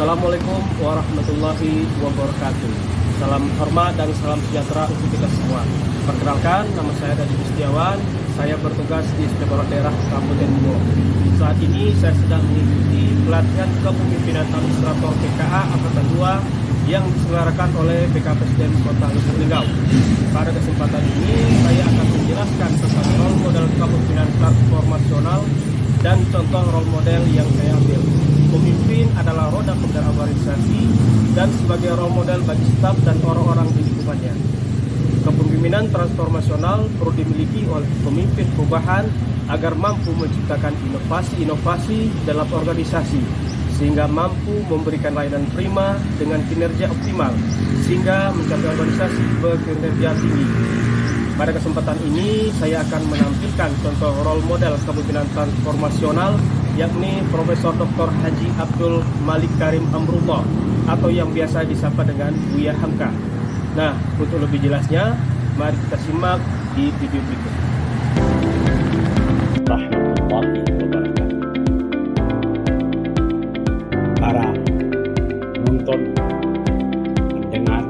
Assalamualaikum warahmatullahi wabarakatuh. Salam hormat dan salam sejahtera untuk kita semua. Perkenalkan, nama saya Dadi Gustiawan. Saya bertugas di Inspektorat Daerah Kabupaten Bungo. Saat ini saya sedang mengikuti pelatihan kepemimpinan administrator PKA Angkatan 2 yang diselenggarakan oleh BKPSDM Kota Lubuk Linggau. Pada kesempatan ini saya akan menjelaskan tentang role model kepemimpinan transformasional dan contoh role model yang saya ambil. Pemimpin adalah roda penggerak organisasi dan sebagai role model bagi staf dan orang-orang di lingkungannya. Kepemimpinan transformasional perlu dimiliki oleh pemimpin perubahan agar mampu menciptakan inovasi-inovasi dalam organisasi sehingga mampu memberikan layanan prima dengan kinerja optimal sehingga mencapai organisasi berkinerja tinggi. Pada kesempatan ini saya akan menampilkan contoh role model kepemimpinan transformasional yakni Profesor Dr. Haji Abdul Malik Karim Amrullah atau yang biasa disapa dengan Buya Hamka. Nah, untuk lebih jelasnya, mari kita simak di video berikut. Warahmatullahi wabarakatuh. Para penonton, pendengar,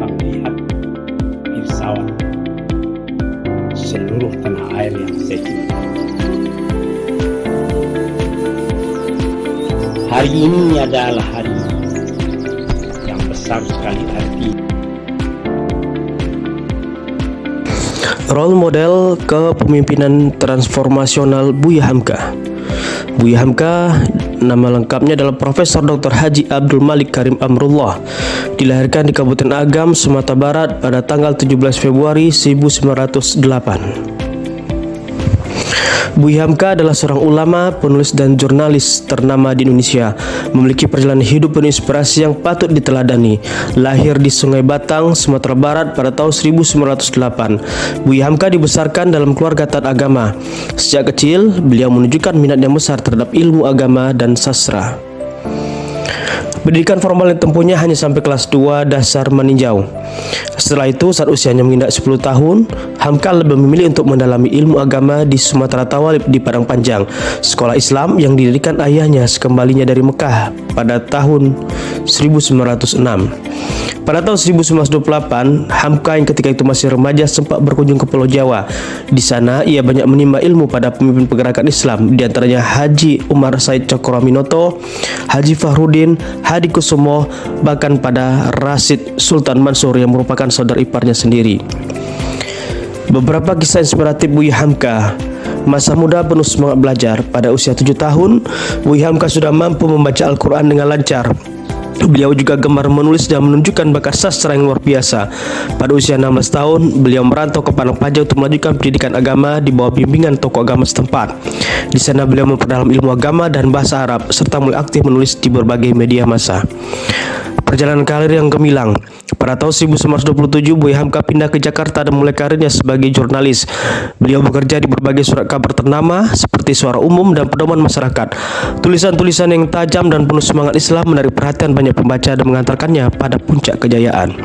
melihat pirsawan seluruh tanah air yang saya cintai. Hari ini adalah hari yang besar sekali arti. Role model kepemimpinan transformasional Buya Hamka. Buya Hamka nama lengkapnya adalah Profesor Dr. Haji Abdul Malik Karim Amrullah. Dilahirkan di Kabupaten Agam, Sumatera Barat pada tanggal 17 Februari 1908. Buya Hamka adalah seorang ulama, penulis dan jurnalis ternama di Indonesia. Memiliki perjalanan hidup penuh inspirasi yang patut diteladani. Lahir di Sungai Batang, Sumatera Barat pada tahun 1908. Buya Hamka dibesarkan dalam keluarga taat agama. Sejak kecil, beliau menunjukkan minat yang besar terhadap ilmu agama dan sastra. Pendidikan formal yang ditempuhnya hanya sampai kelas 2 dasar meninjau. Setelah itu, saat usianya menginjak 10 tahun, Hamka lebih memilih untuk mendalami ilmu agama di Sumatera Tawalib di Padang Panjang, sekolah Islam yang didirikan ayahnya sekembalinya dari Mekah pada tahun 1906. Pada tahun 1928, Hamka yang ketika itu masih remaja sempat berkunjung ke Pulau Jawa. Di sana, ia banyak menimba ilmu pada pemimpin pergerakan Islam, di antaranya Haji Umar Said Cokroaminoto, Haji Fahrudin, Hadi Kusumo, bahkan pada Rasid Sultan Mansur yang merupakan saudara iparnya sendiri. Beberapa kisah inspiratif Buya Hamka. Masa muda penuh semangat belajar. Pada usia 7 tahun, Buya Hamka sudah mampu membaca Al-Quran dengan lancar. Beliau juga gemar menulis dan menunjukkan bakat sastra yang luar biasa. Pada usia 16 tahun, beliau merantau ke Padang Panjang untuk melanjutkan pendidikan agama di bawah bimbingan tokoh agama setempat. Di sana beliau memperdalam ilmu agama dan bahasa Arab serta mulai aktif menulis di berbagai media massa. Perjalanan karir yang gemilang. Pada tahun 1927, Buya Hamka pindah ke Jakarta dan mulai karirnya sebagai jurnalis. Beliau bekerja di berbagai surat kabar ternama seperti Suara Umum dan Pedoman Masyarakat. Tulisan-tulisan yang tajam dan penuh semangat Islam menarik perhatian banyak pembaca dan mengantarkannya pada puncak kejayaan.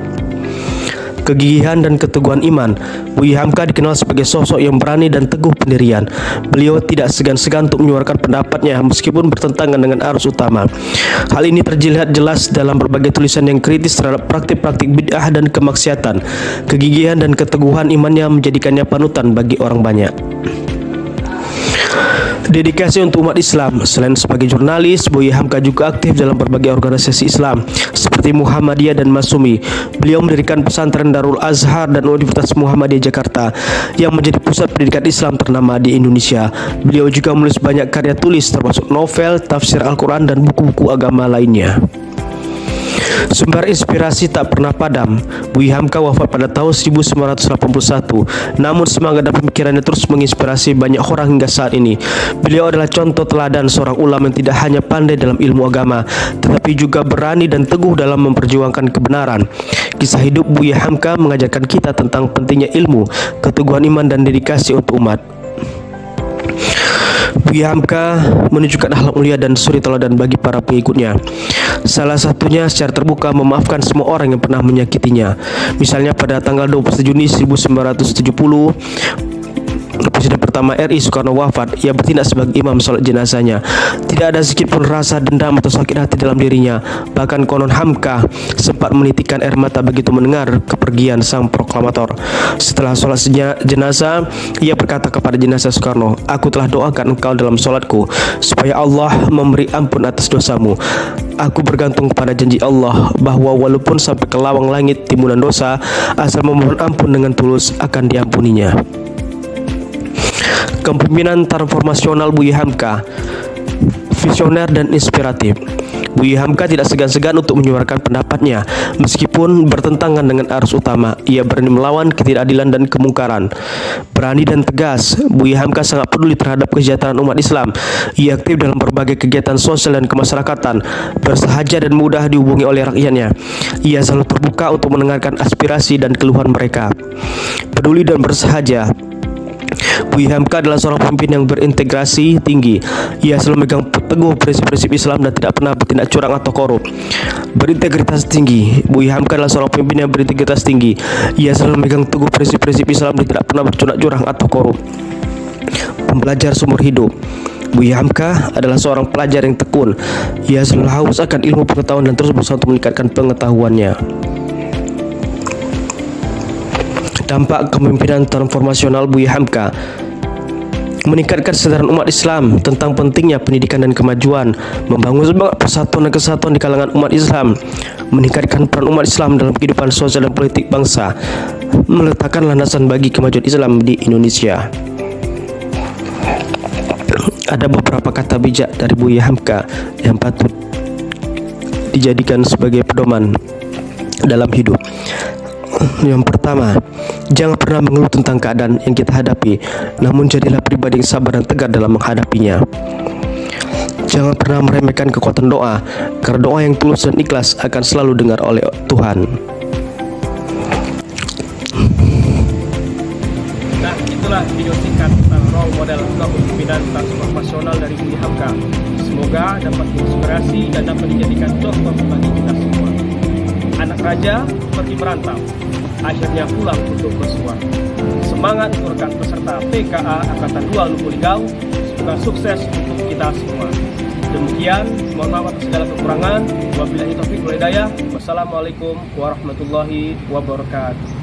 Kegigihan dan keteguhan iman. Buya Hamka dikenal sebagai sosok yang berani dan teguh pendirian. Beliau tidak segan-segan untuk menyuarakan pendapatnya meskipun bertentangan dengan arus utama. Hal ini terlihat jelas dalam berbagai tulisan yang kritis terhadap praktik-praktik bid'ah dan kemaksiatan. Kegigihan dan keteguhan imannya menjadikannya panutan bagi orang banyak. Dedikasi untuk umat Islam. Selain sebagai jurnalis, Buya Hamka juga aktif dalam berbagai organisasi Islam seperti Muhammadiyah dan Masumi. Beliau mendirikan pesantren Darul Azhar dan Universitas Muhammadiyah Jakarta yang menjadi pusat pendidikan Islam ternama di Indonesia. Beliau juga menulis banyak karya tulis termasuk novel, tafsir Al-Quran dan buku-buku agama lainnya. Sumber inspirasi tak pernah padam. Buya Hamka wafat pada tahun 1981. Namun semangat dan pemikirannya terus menginspirasi banyak orang hingga saat ini. Beliau adalah contoh teladan seorang ulama yang tidak hanya pandai dalam ilmu agama, tetapi juga berani dan teguh dalam memperjuangkan kebenaran. Kisah hidup Buya Hamka mengajarkan kita tentang pentingnya ilmu, keteguhan iman dan dedikasi untuk umat. Buya Hamka menunjukkan akhlak mulia dan suri teladan bagi para pengikutnya. Salah satunya secara terbuka memaafkan semua orang yang pernah menyakitinya. Misalnya pada tanggal 27 Juni 1970, Presiden pertama RI Soekarno wafat, ia bertindak sebagai imam sholat jenazahnya. Tidak ada sedikit pun rasa dendam atau sakit hati dalam dirinya. Bahkan konon Hamka sempat menitikkan air mata begitu mendengar kepergian sang proklamator. Setelah sholat jenazah, ia berkata kepada jenazah Soekarno, "Aku telah doakan engkau dalam sholatku supaya Allah memberi ampun atas dosamu. Aku bergantung kepada janji Allah bahwa walaupun sampai ke lawang langit timbunan dosa, asal memohon ampun dengan tulus akan diampuninya." Kepemimpinan transformasional Buya Hamka, visioner dan inspiratif. Buya Hamka tidak segan-segan untuk menyuarakan pendapatnya meskipun bertentangan dengan arus utama. Ia berani melawan ketidakadilan dan kemungkaran. Berani dan tegas, Buya Hamka sangat peduli terhadap kesejahteraan umat Islam. Ia aktif dalam berbagai kegiatan sosial dan kemasyarakatan, bersahaja dan mudah dihubungi oleh rakyatnya. Ia selalu terbuka untuk mendengarkan aspirasi dan keluhan mereka. Peduli dan bersahaja, Buya Hamka adalah seorang pemimpin yang berintegrasi tinggi. Ia selalu memegang teguh prinsip-prinsip Islam dan tidak pernah bertindak curang atau korup. Berintegritas tinggi, Buya Hamka adalah seorang pemimpin yang berintegritas tinggi. Ia selalu memegang teguh prinsip-prinsip Islam dan tidak pernah bertindak curang atau korup. Pembelajar seumur hidup, Buya Hamka adalah seorang pelajar yang tekun. Ia selalu haus akan ilmu pengetahuan dan terus berusaha untuk meningkatkan pengetahuannya. Dampak kepemimpinan transformasional Buya Hamka: meningkatkan kesadaran umat Islam tentang pentingnya pendidikan dan kemajuan, membangun semangat persatuan dan kesatuan di kalangan umat Islam, meningkatkan peran umat Islam dalam kehidupan sosial dan politik bangsa, meletakkan landasan bagi kemajuan Islam di Indonesia. Ada beberapa kata bijak dari Buya Hamka yang patut dijadikan sebagai pedoman dalam hidup. Yang pertama, jangan pernah mengeluh tentang keadaan yang kita hadapi, namun jadilah pribadi yang sabar dan tegar dalam menghadapinya. Jangan pernah meremehkan kekuatan doa, karena doa yang tulus dan ikhlas akan selalu dengar oleh Tuhan. Nah, itulah video singkat tentang role model kepemimpinan transformasional dari Buya Hamka. Semoga dapat menginspirasi dan dapat dijadikan contoh bagi kita semua. Anak raja pergi merantau, akhirnya pulang untuk bersuara. Semangat untuk rekan peserta PKA Angkatan 2 Lubuk Linggau. Semoga sukses untuk kita semua. Demikian, mohon maaf atas segala kekurangan. Wabillahi taufiq wal hidayah. Wassalamualaikum warahmatullahi wabarakatuh.